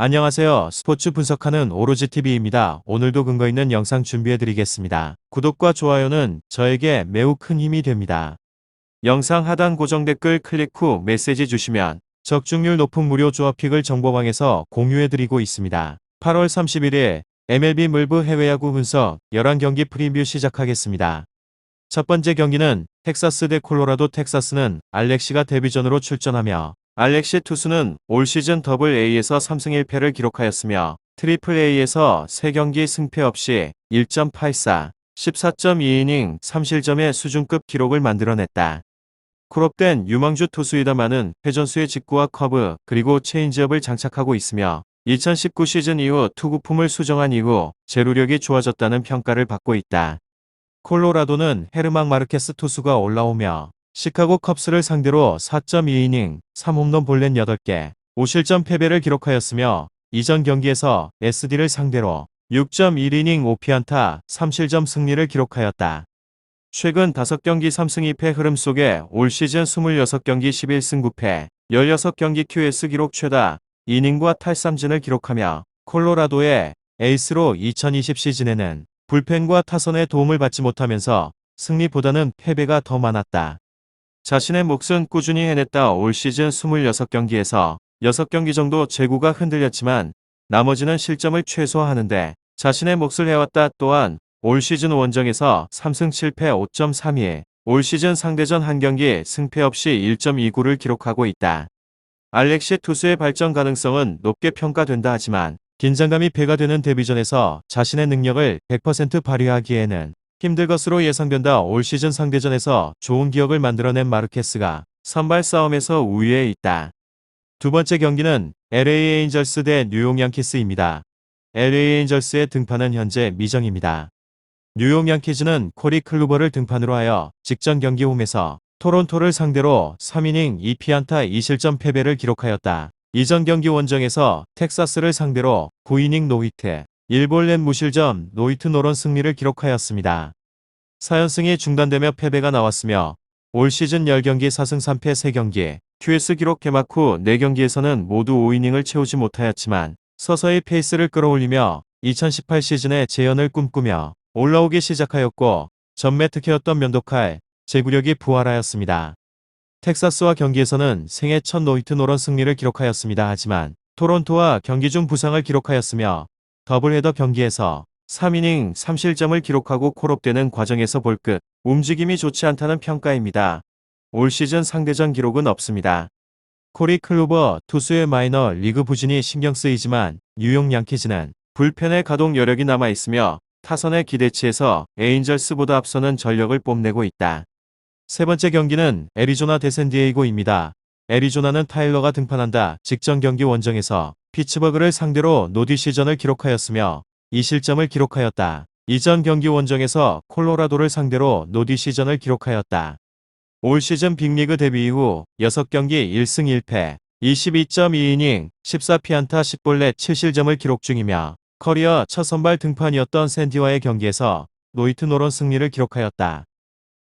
안녕하세요. 스포츠 분석하는 오로지TV입니다. 오늘도 근거 있는 영상 준비해드리겠습니다. 구독과 좋아요는 저에게 매우 큰 힘이 됩니다. 영상 하단 고정 댓글 클릭 후 메시지 주시면 적중률 높은 무료 조합픽을 정보방에서 공유해드리고 있습니다. 8월 31일 MLB 물브 해외야구 분석 11경기 프리뷰 시작하겠습니다. 첫 번째 경기는 텍사스 대 콜로라도. 텍사스는 알렉시가 데뷔전으로 출전하며 알렉시 투수는 올 시즌 더블 A에서 3승 1패를 기록하였으며 트리플 A에서 3경기 승패 없이 1.84, 14.2이닝 3실점의 수준급 기록을 만들어냈다. 콜업된 유망주 투수이다마는 회전수의 직구와 커브 그리고 체인지업을 장착하고 있으며 2019 시즌 이후 투구품을 수정한 이후 제루력이 좋아졌다는 평가를 받고 있다. 콜로라도는 헤르망 마르케스 투수가 올라오며 시카고 컵스를 상대로 4.2이닝 3홈런 볼넷 8개 5실점 패배를 기록하였으며 이전 경기에서 SD를 상대로 6.1이닝 5피안타 3실점 승리를 기록하였다. 최근 5경기 3승 2패 흐름 속에 올 시즌 26경기 11승 9패 16경기 QS 기록 최다 이닝과 탈삼진을 기록하며 콜로라도의 에이스로 2020 시즌에는 불펜과 타선의 도움을 받지 못하면서 승리보다는 패배가 더 많았다. 자신의 몫은 꾸준히 해냈다. 올 시즌 26경기에서 6경기 정도 제구가 흔들렸지만 나머지는 실점을 최소화하는데 자신의 몫을 해왔다. 또한 올 시즌 원정에서 3승 7패 5.32, 올 시즌 상대전 한 경기 승패 없이 1.29를 기록하고 있다. 알렉시 투수의 발전 가능성은 높게 평가된다 하지만 긴장감이 배가 되는 데뷔전에서 자신의 능력을 100% 발휘하기에는 힘들 것으로 예상된다. 올 시즌 상대전에서 좋은 기억을 만들어낸 마르케스가 선발 싸움에서 우위에 있다. 두 번째 경기는 LA 에인절스 대 뉴욕 양키스입니다. LA 에인절스의 등판은 현재 미정입니다. 뉴욕 양키즈는 코리 클루버를 등판으로 하여 직전 경기 홈에서 토론토를 상대로 3이닝 2피안타 2실점 패배를 기록하였다. 이전 경기 원정에서 텍사스를 상대로 9이닝 노히트 1볼넷 무실점 노히트 노런 승리를 기록하였습니다. 4연승이 중단되며 패배가 나왔으며 올 시즌 10경기 4승 3패 3경기 QS 기록 개막 후 4경기에서는 모두 5이닝을 채우지 못하였지만 서서히 페이스를 끌어올리며 2018 시즌에 재연을 꿈꾸며 올라오기 시작하였고 전매 특혜였던 면도칼 제구력이 부활하였습니다. 텍사스와 경기에서는 생애 첫 노히트 노런 승리를 기록하였습니다. 하지만 토론토와 경기 중 부상을 기록하였으며 더블헤더 경기에서 3이닝 3실점을 기록하고 콜업되는 과정에서 볼 끝 움직임이 좋지 않다는 평가입니다. 올 시즌 상대전 기록은 없습니다. 코리 클루버 투수의 마이너 리그 부진이 신경 쓰이지만 뉴욕 양키즈는 불펜의 가동 여력이 남아있으며 타선의 기대치에서 에인절스보다 앞서는 전력을 뽐내고 있다. 세 번째 경기는 애리조나 대 샌디에이고입니다. 애리조나는 타일러가 등판한다. 직전 경기 원정에서 피츠버그를 상대로 노디시전을 기록하였으며 2실점을 기록하였다. 이전 경기 원정에서 콜로라도를 상대로 노디시전을 기록하였다. 올 시즌 빅리그 데뷔 이후 6경기 1승 1패 22.2이닝 14피안타 10볼넷 7실점을 기록 중이며 커리어 첫 선발 등판이었던 샌디와의 경기에서 노히트 노런 승리를 기록하였다.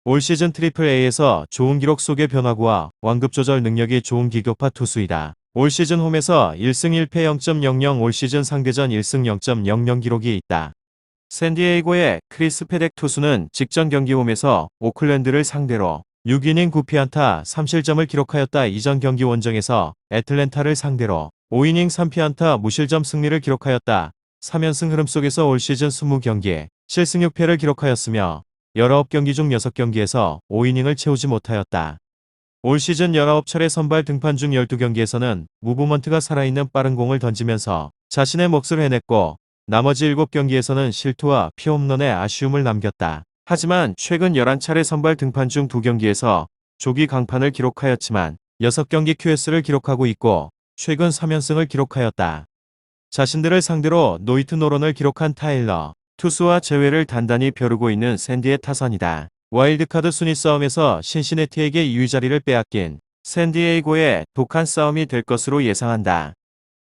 올 시즌 트리플 A에서 좋은 기록 속의 변화구와 완급 조절 능력이 좋은 기교파 투수이다. 올 시즌 홈에서 1승 1패 0.00 올 시즌 상대전 1승 0.00 기록이 있다. 샌디에이고의 크리스 페덱 투수는 직전 경기 홈에서 오클랜드를 상대로 6이닝 9피안타 3실점을 기록하였다. 이전 경기 원정에서 애틀랜타를 상대로 5이닝 3피안타 무실점 승리를 기록하였다. 3연승 흐름 속에서 올 시즌 20경기 7승 6패를 기록하였으며 19경기 중 6경기에서 5이닝을 채우지 못하였다. 올 시즌 19차례 선발 등판 중 12경기에서는 무브먼트가 살아있는 빠른 공을 던지면서 자신의 몫을 해냈고 나머지 7경기에서는 실투와 피홈런의 아쉬움을 남겼다. 하지만 최근 11차례 선발 등판 중 2경기에서 조기 강판을 기록하였지만 6경기 QS를 기록하고 있고 최근 3연승을 기록하였다. 자신들을 상대로 노히트 노런을 기록한 타일러 투수와 제외를 단단히 벼르고 있는 샌디의 타선이다. 와일드카드 순위 싸움에서 신시내티에게 2위 자리를 빼앗긴 샌디에이고의 독한 싸움이 될 것으로 예상한다.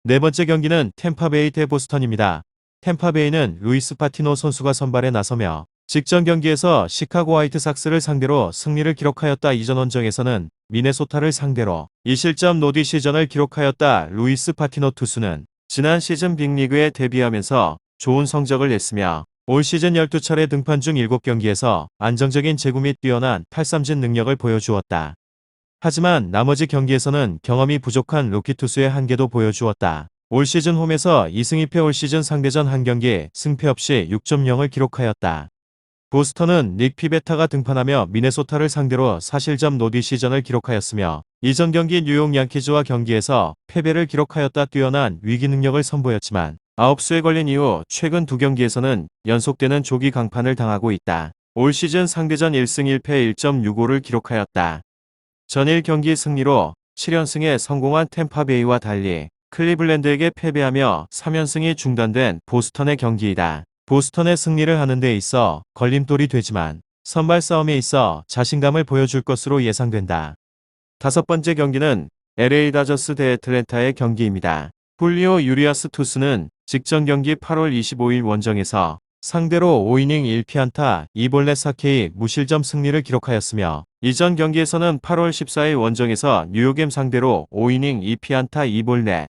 네 번째 경기는 템파베이 대 보스턴입니다. 템파베이는 루이스 파티노 선수가 선발에 나서며 직전 경기에서 시카고 화이트삭스를 상대로 승리를 기록하였다. 이전 원정에서는 미네소타를 상대로 2실점 노디시전을 기록하였다. 루이스 파티노 투수는 지난 시즌 빅리그에 데뷔하면서 좋은 성적을 냈으며 올 시즌 12차례 등판 중 7경기에서 안정적인 제구 및 뛰어난 탈삼진 능력을 보여주었다. 하지만 나머지 경기에서는 경험이 부족한 루키 투수의 한계도 보여주었다. 올 시즌 홈에서 2승 2패 올 시즌 상대전 한 경기 승패 없이 6.0을 기록하였다. 보스턴은 닉 피베타가 등판하며 미네소타를 상대로 사실점 노디 시전을 기록하였으며 이전 경기 뉴욕 양키즈와 경기에서 패배를 기록하였다. 뛰어난 위기 능력을 선보였지만 아홉수에 걸린 이후 최근 두 경기에서는 연속되는 조기 강판을 당하고 있다. 올 시즌 상대전 1승 1패 1.65를 기록하였다. 전일 경기 승리로 7연승에 성공한 템파베이와 달리 클리블랜드에게 패배하며 3연승이 중단된 보스턴의 경기이다. 보스턴의 승리를 하는 데 있어 걸림돌이 되지만 선발 싸움에 있어 자신감을 보여줄 것으로 예상된다. 다섯 번째 경기는 LA 다저스 대 애틀랜타의 경기입니다. 훌리오 유리아스 투수는 직전 경기 8월 25일 원정에서 상대로 5이닝 1피안타 2볼넷 4K 무실점 승리를 기록하였으며 이전 경기에서는 8월 14일 원정에서 뉴욕엠 상대로 5이닝 2피안타 2볼넷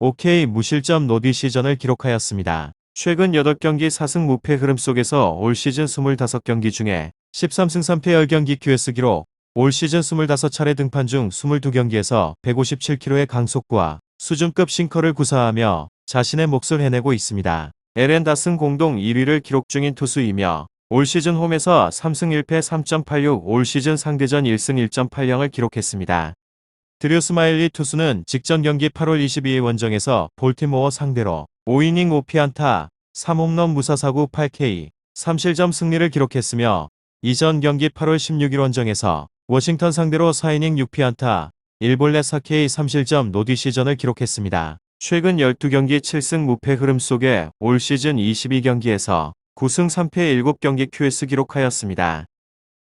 5K 무실점 노디 시전을 기록하였습니다. 최근 8경기 4승 무패 흐름 속에서 올 시즌 25경기 중에 13승 3패 10경기 QS 기록, 올 시즌 25차례 등판 중 22경기에서 157km의 강속구와 수준급 싱커를 구사하며 자신의 몫을 해내고 있습니다. LN 다승 공동 1위를 기록 중인 투수이며 올 시즌 홈에서 3승 1패 3.86, 올 시즌 상대전 1승 1.80을 기록했습니다. 드류 스마일리 투수는 직전 경기 8월 22일 원정에서 볼티모어 상대로 5이닝 5피안타 3홈런 무사사구 8K 3실점 승리를 기록했으며 이전 경기 8월 16일 원정에서 워싱턴 상대로 4이닝 6피안타 1볼넷 4K 3실점 노디 시전을 기록했습니다. 최근 12경기 7승 무패 흐름 속에 올 시즌 22경기에서 9승 3패 7경기 QS 기록하였습니다.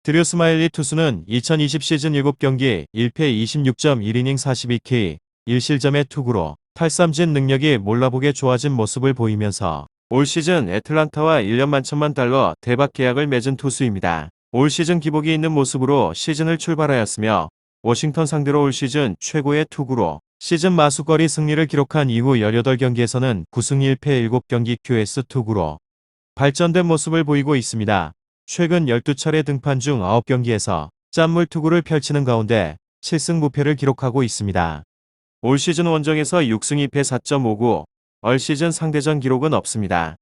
드류 스마일리 투수는 2020 시즌 7경기 1패 26.1이닝 42K 1실점의 투구로 탈삼진 능력이 몰라보게 좋아진 모습을 보이면서 올 시즌 애틀란타와 1년 만천만 달러 대박 계약을 맺은 투수입니다. 올 시즌 기복이 있는 모습으로 시즌을 출발하였으며 워싱턴 상대로 올 시즌 최고의 투구로 시즌 마수거리 승리를 기록한 이후 18경기에서는 9승 1패 7경기 QS 투구로 발전된 모습을 보이고 있습니다. 최근 12차례 등판 중 9경기에서 짠물 투구를 펼치는 가운데 7승 무패를 기록하고 있습니다. 올 시즌 원정에서 6승 2패 4.59, 올 시즌 상대전 기록은 없습니다.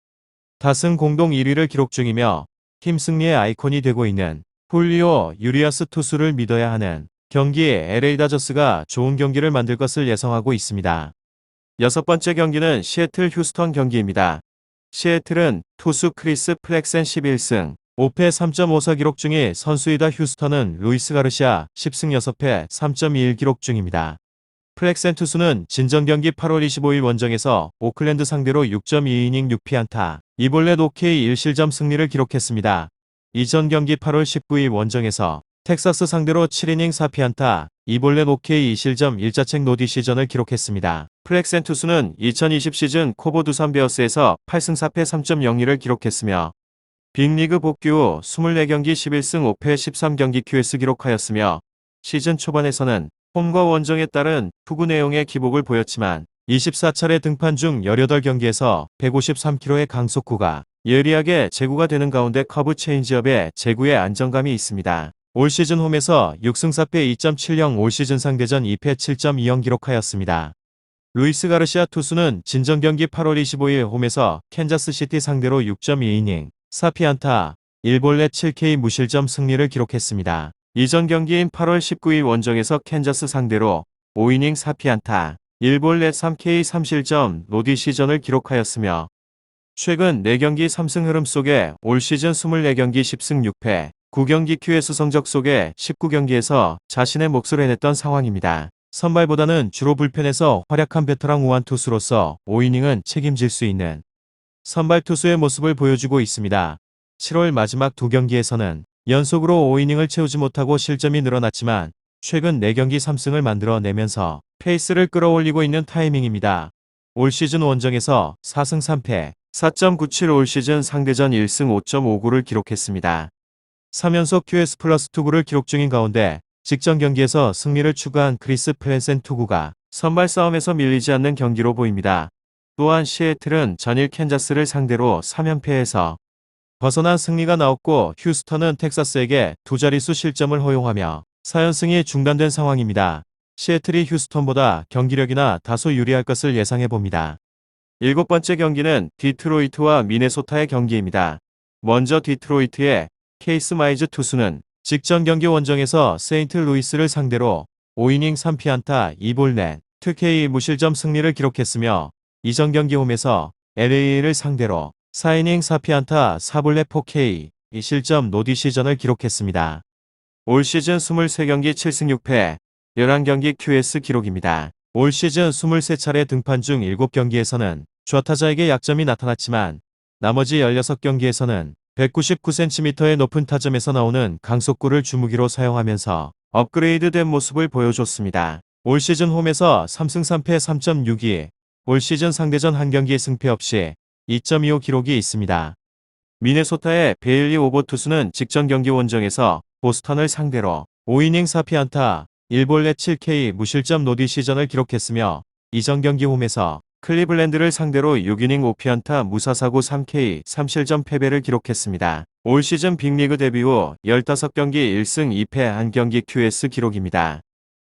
다승 공동 1위를 기록 중이며 팀 승리의 아이콘이 되고 있는 훌리오 유리아스 투수를 믿어야 하는 경기에 LA 다저스가 좋은 경기를 만들 것을 예상하고 있습니다. 여섯 번째 경기는 시애틀 휴스턴 경기입니다. 시애틀은 투수 크리스 플렉센 11승 5패 3.54 기록 중에 선수이다. 휴스턴은 루이스 가르시아 10승 6패 3.21 기록 중입니다. 플렉센 투수는 진전 경기 8월 25일 원정에서 오클랜드 상대로 6.2이닝 6피안타 2볼넷 5K 1실점 승리를 기록했습니다. 이전 경기 8월 19일 원정에서 텍사스 상대로 7이닝 4피안타 2볼넷 5K 2실점 1자책 노디 시전을 기록했습니다. 플렉센 투수는 2020 시즌 코보 두산 베어스에서 8승 4패 3.02를 기록했으며 빅리그 복귀 후 24경기 11승 5패 13경기 QS 기록하였으며 시즌 초반에서는 홈과 원정에 따른 투구 내용의 기복을 보였지만 24차례 등판 중 18경기에서 153km의 강속구가 예리하게 제구가 되는 가운데 커브 체인지업에 제구의 안정감이 있습니다. 올 시즌 홈에서 6승 4패 2.70, 올 시즌 상대전 2패 7.20 기록하였습니다. 루이스 가르시아 투수는 진전 경기 8월 25일 홈에서 캔자스시티 상대로 6.2이닝 4피안타 1볼넷 7K 무실점 승리를 기록했습니다. 이전 경기인 8월 19일 원정에서 캔자스 상대로 5이닝 4피안타 1볼넷 3K 3실점 노디 시전을 기록하였으며 최근 4경기 3승 흐름 속에 올 시즌 24경기 10승 6패 9경기 QS 성적 속에 19경기에서 자신의 몫을 해냈던 상황입니다. 선발보다는 주로 불펜에서 활약한 베테랑 우완 투수로서 5이닝은 책임질 수 있는 선발 투수의 모습을 보여주고 있습니다. 7월 마지막 두 경기에서는 연속으로 5이닝을 채우지 못하고 실점이 늘어났지만 최근 4경기 3승을 만들어내면서 페이스를 끌어올리고 있는 타이밍입니다. 올 시즌 원정에서 4승 3패 4.97, 올 시즌 상대전 1승 5.59를 기록했습니다. 3연속 QS 플러스 투구를 기록 중인 가운데 직전 경기에서 승리를 추가한 크리스 플렉센 투구가 선발 싸움에서 밀리지 않는 경기로 보입니다. 또한 시애틀은 전일 캔자스를 상대로 3연패에서 벗어난 승리가 나왔고 휴스턴은 텍사스에게 두 자릿수 실점을 허용하며 4연승이 중단된 상황입니다. 시애틀이 휴스턴보다 경기력이나 다소 유리할 것을 예상해봅니다. 일곱 번째 경기는 디트로이트와 미네소타의 경기입니다. 먼저 디트로이트의 케이스 마이즈 투수는 직전 경기 원정에서 세인트루이스를 상대로 5이닝 3피안타 2볼넷 2K 무실점 승리를 기록했으며 이전 경기 홈에서 LA를 상대로 4이닝 4피안타 4볼넷 4K 2실점 노디시전을 기록했습니다. 올 시즌 23경기 7승 6패 11경기 QS 기록입니다. 올 시즌 23차례 등판 중 7경기에서는 좌타자에게 약점이 나타났지만 나머지 16경기에서는 199cm의 높은 타점에서 나오는 강속구를 주무기로 사용하면서 업그레이드된 모습을 보여줬습니다. 올 시즌 홈에서 3승 3패 3.62, 올 시즌 상대전 한 경기 승패 없이 2.25 기록이 있습니다. 미네소타의 베일리 오버 투수는 직전 경기 원정에서 보스턴을 상대로 5이닝 4피안타 1볼넷 7K 무실점 노디 시전을 기록했으며 이전 경기 홈에서 클리블랜드를 상대로 6이닝 5피안타 무사사구 3K 3실점 패배를 기록했습니다. 올 시즌 빅리그 데뷔 후 15경기 1승 2패 1경기 QS 기록입니다.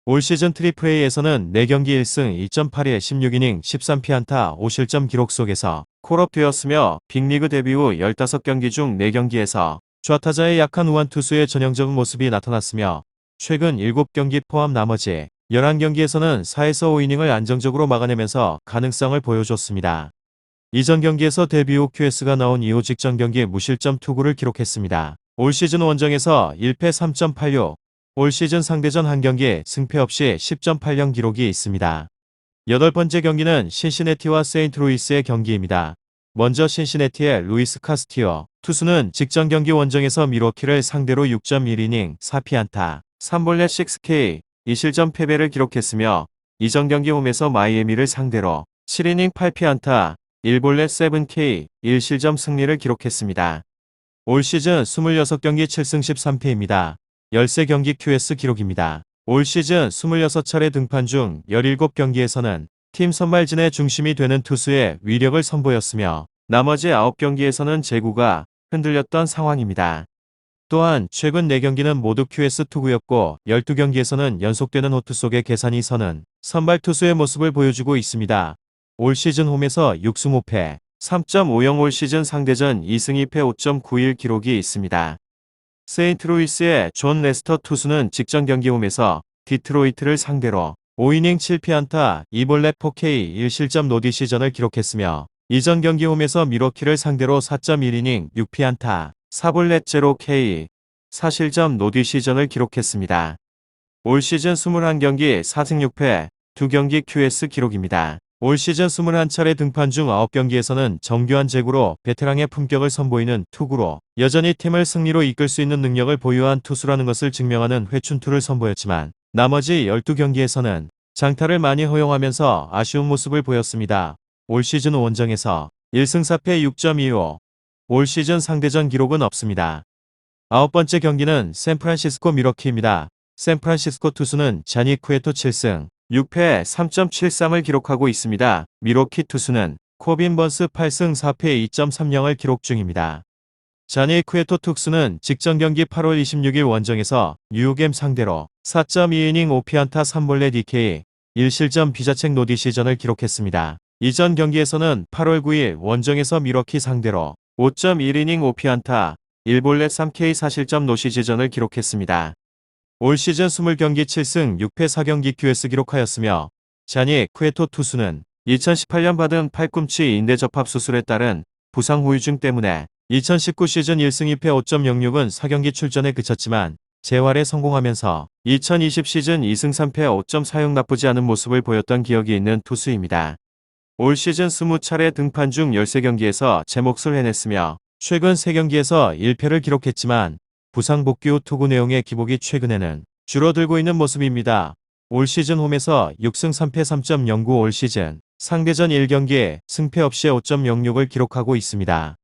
올 시즌 트리플A에서는 4경기 1승 2.81 16이닝 13피안타 5실점 기록 속에서 콜업되었으며 빅리그 데뷔 후 15경기 중 4경기에서 좌타자의 약한 우완 투수의 전형적인 모습이 나타났으며 최근 7경기 포함 나머지 11경기에서는 4에서 5이닝을 안정적으로 막아내면서 가능성을 보여줬습니다. 이전 경기에서 데뷔 후 QS가 나온 이후 직전 경기 무실점 투구를 기록했습니다. 올 시즌 원정에서 1패 3.86, 올 시즌 상대전 한 경기 승패 없이 10.80 기록이 있습니다. 여덟 번째 경기는 신시내티와 세인트루이스의 경기입니다. 먼저 신시내티의 루이스 카스티어 투수는 직전 경기 원정에서 밀워키를 상대로 6.1이닝 4피안타 3볼넷 6K 2실점 패배를 기록했으며 이전 경기 홈에서 마이애미를 상대로 7이닝 8피안타 1볼넷 7K 1실점 승리를 기록했습니다. 올 시즌 26경기 7승 13패입니다. 13경기 QS 기록입니다. 올 시즌 26차례 등판 중 17경기에서는 팀 선발진의 중심이 되는 투수의 위력을 선보였으며 나머지 9경기에서는 제구가 흔들렸던 상황입니다. 또한 최근 4경기는 모두 QS 투구였고 12경기에서는 연속되는 호투 속에 계산이 서는 선발 투수의 모습을 보여주고 있습니다. 올 시즌 홈에서 6승 5패 3.50 올 시즌 상대전 2승 2패 5.91 기록이 있습니다. 세인트루이스의 존 레스터 투수는 직전 경기 홈에서 디트로이트를 상대로 5이닝 7피안타 2볼넷 4K 1실점 노디 시전을 기록했으며 이전 경기 홈에서 밀워키를 상대로 4.1이닝 6피안타 4볼넷 0K 4실점 노디 시전을 기록했습니다. 올 시즌 21경기 4승 6패 2경기 QS 기록입니다. 올 시즌 21차례 등판 중 9경기에서는 정교한 제구로 베테랑의 품격을 선보이는 투구로 여전히 팀을 승리로 이끌 수 있는 능력을 보유한 투수라는 것을 증명하는 회춘투를 선보였지만 나머지 12경기에서는 장타를 많이 허용하면서 아쉬운 모습을 보였습니다. 올 시즌 원정에서 1승 4패 6.25, 올 시즌 상대전 기록은 없습니다. 아홉 번째 경기는 샌프란시스코 밀워키입니다. 샌프란시스코 투수는 자니 쿠에토 7승 6패 3.73을 기록하고 있습니다. 밀워키 투수는 코빈 번스 8승 4패 2.30을 기록 중입니다. 자니 쿠에토 투수는 직전 경기 8월 26일 원정에서 뉴욕엠 상대로 4.2이닝 5피안타 3볼넷 DK 1실점 비자책 노디 시전을 기록했습니다. 이전 경기에서는 8월 9일 원정에서 밀워키 상대로 5.1이닝 5피안타 1볼넷 3K 4실점 노시지전을 기록했습니다. 올 시즌 20경기 7승 6패 4경기 QS 기록하였으며 자니 쿠에토 투수는 2018년 받은 팔꿈치 인대 접합 수술에 따른 부상 후유증 때문에 2019 시즌 1승 2패 5.06은 4경기 출전에 그쳤지만 재활에 성공하면서 2020 시즌 2승 3패 5.46 나쁘지 않은 모습을 보였던 기억이 있는 투수입니다. 올 시즌 20차례 등판 중 13경기에서 제 몫을 해냈으며 최근 3경기에서 1패를 기록했지만 부상 복귀 후 투구 내용의 기복이 최근에는 줄어들고 있는 모습입니다. 올 시즌 홈에서 6승 3패 3.09 올 시즌 상대전 1경기에 승패 없이 5.06을 기록하고 있습니다.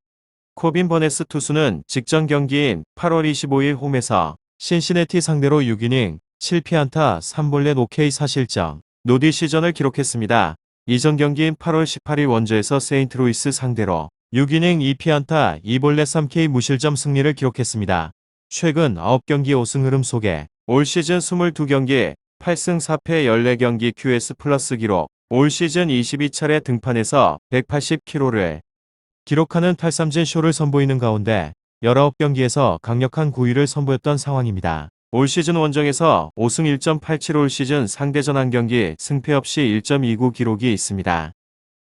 코빈 버네스 투수는 직전 경기인 8월 25일 홈에서 신시내티 상대로 6이닝 7피안타 3볼넷 OK 4실점 노디 시전을 기록했습니다. 이전 경기인 8월 18일 원저에서 세인트루이스 상대로 6이닝 2피안타 2볼넷 3K 무실점 승리를 기록했습니다. 최근 9경기 5승 흐름 속에 올 시즌 22경기 8승 4패 14경기 QS 플러스 기록, 올 시즌 22차례 등판에서 180km를 기록하는 탈삼진 쇼를 선보이는 가운데 19경기에서 강력한 9위를 선보였던 상황입니다. 올 시즌 원정에서 5승 1.87, 올 시즌 상대전 한 경기 승패 없이 1.29 기록이 있습니다.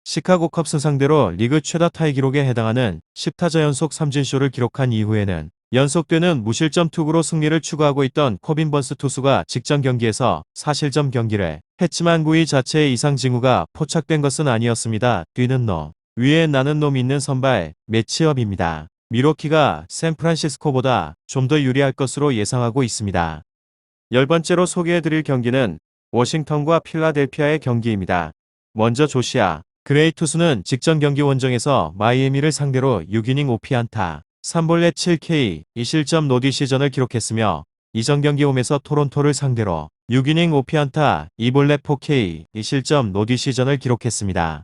시카고 컵스 상대로 리그 최다 타이 기록에 해당하는 10타자 연속 삼진쇼를 기록한 이후에는 연속되는 무실점 투구로 승리를 추구하고 있던 코빈 번스 투수가 직전 경기에서 사실점 경기를 했지만 9위 자체의 이상 징후가 포착된 것은 아니었습니다. 뛰는 놈, 위에 나는 놈 있는 선발 매치업입니다. 밀워키가 샌프란시스코보다 좀 더 유리할 것으로 예상하고 있습니다. 10번째로 소개해드릴 경기는 워싱턴과 필라델피아의 경기입니다. 먼저 조시아 그레이 투수는 직전 경기 원정에서 마이애미를 상대로 6이닝 5피안타 3볼넷 7K 2실점 노디 시전을 기록했으며 이전 경기 홈에서 토론토를 상대로 6이닝 5피안타 2볼넷 4K 2실점 노디 시전을 기록했습니다.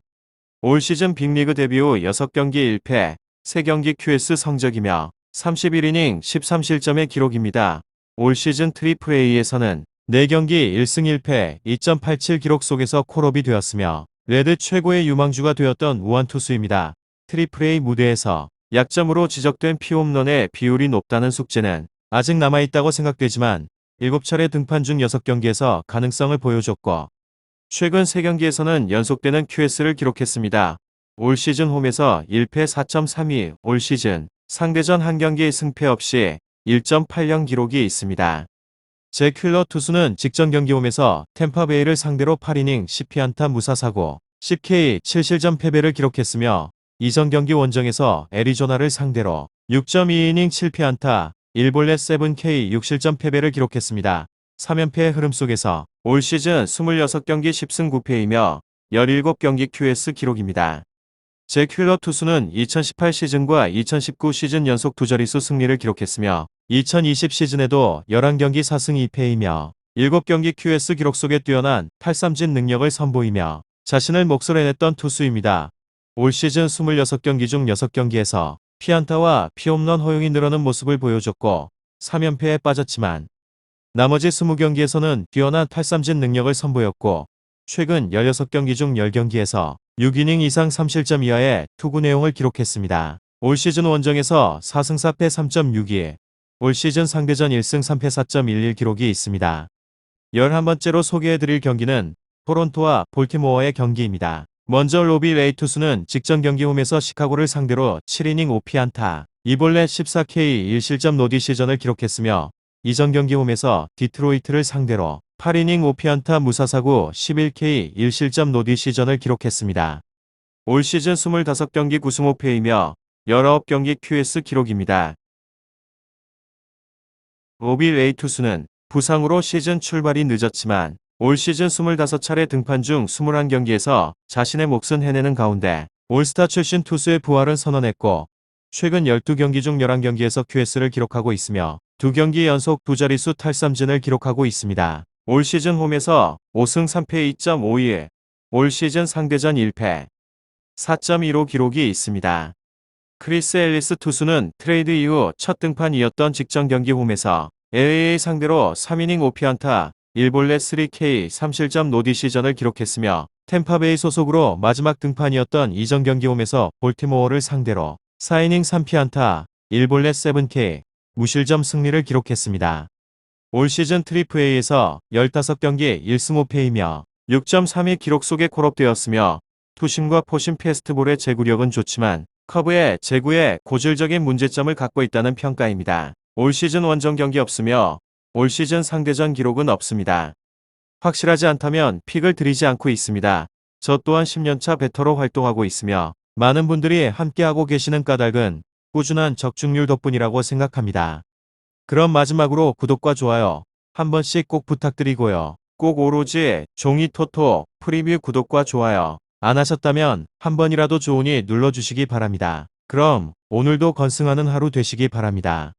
올 시즌 빅리그 데뷔 후 6경기 1패 3경기 QS 성적이며 31이닝 13실점의 기록입니다. 올 시즌 트리플 A에서는 4경기 1승 1패 2.87 기록 속에서 콜업이 되었으며 레드 최고의 유망주가 되었던 우완 투수입니다. 트리플 A 무대에서 약점으로 지적된 피홈런의 비율이 높다는 숙제는 아직 남아있다고 생각되지만 7차례 등판 중 6경기에서 가능성을 보여줬고 최근 3경기에서는 연속되는 QS를 기록했습니다. 올 시즌 홈에서 1패 4.32, 올 시즌 상대전 한 경기 승패 없이 1.80 기록이 있습니다. 제 킬러 투수는 직전 경기 홈에서 템파베이를 상대로 8이닝 10피안타 무사사고 10K 7실점 패배를 기록했으며 이전 경기 원정에서 애리조나를 상대로 6.2이닝 7피안타 1볼넷 7K 6실점 패배를 기록했습니다. 3연패의 흐름 속에서 올 시즌 26경기 10승 9패이며 17경기 QS 기록입니다. 제 킬러 투수는 2018 시즌과 2019 시즌 연속 두자릿수 승리를 기록했으며 2020 시즌에도 11경기 4승 2패이며 7경기 QS 기록 속에 뛰어난 탈삼진 능력을 선보이며 자신을 몫을 해냈던 투수입니다. 올 시즌 26경기 중 6경기에서 피안타와 피홈런 허용이 늘어난 모습을 보여줬고 3연패에 빠졌지만 나머지 20경기에서는 뛰어난 탈삼진 능력을 선보였고 최근 16경기 중 10경기에서 6이닝 이상 3실점 이하의 투구 내용을 기록했습니다. 올 시즌 원정에서 4승 4패 3.62, 올 시즌 상대전 1승 3패 4.11 기록이 있습니다. 11번째로 소개해드릴 경기는 토론토와 볼티모어의 경기입니다. 먼저 로비 레이 투수는 직전 경기 홈에서 시카고를 상대로 7이닝 5피안타 2볼넷 14K 1실점 노디 시전을 기록했으며 이전 경기 홈에서 디트로이트를 상대로 8이닝 5피안타 무사사구 11K 1실점 노디 시전을 기록했습니다. 올 시즌 25경기 9승 5패이며 19경기 QS 기록입니다. 로비 레이 투수는 부상으로 시즌 출발이 늦었지만 올 시즌 25차례 등판 중 21경기에서 자신의 몫은 해내는 가운데 올스타 출신 투수의 부활은 선언했고 최근 12경기 중 11경기에서 QS를 기록하고 있으며 2경기 연속 두자릿수 탈삼진을 기록하고 있습니다. 올 시즌 홈에서 5승 3패 2.52, 올 시즌 상대전 1패 4.15 기록이 있습니다. 크리스 앨리스 투수는 트레이드 이후 첫 등판이었던 직전 경기 홈에서 LA 상대로 3이닝 5피안타 1볼넷 3K 3실점 노디 시전을 기록했으며 템파베이 소속으로 마지막 등판이었던 이전 경기 홈에서 볼티모어를 상대로 4이닝 3피안타 1볼넷 7K 무실점 승리를 기록했습니다. 올 시즌 트리플 A에서 15경기 1승 5패이며 6.32 기록 속에 콜업되었으며 투심과 포심 패스트볼의 제구력은 좋지만 커브의 제구에 고질적인 문제점을 갖고 있다는 평가입니다. 올 시즌 원정 경기 없으며 올 시즌 상대전 기록은 없습니다. 확실하지 않다면 픽을 드리지 않고 있습니다. 저 또한 10년차 베터로 활동하고 있으며 많은 분들이 함께하고 계시는 까닭은 꾸준한 적중률 덕분이라고 생각합니다. 그럼 마지막으로 구독과 좋아요 한 번씩 꼭 부탁드리고요. 꼭 오로지 종이 토토 프리뷰 구독과 좋아요 안 하셨다면 한 번이라도 좋으니 눌러주시기 바랍니다. 그럼 오늘도 건승하는 하루 되시기 바랍니다.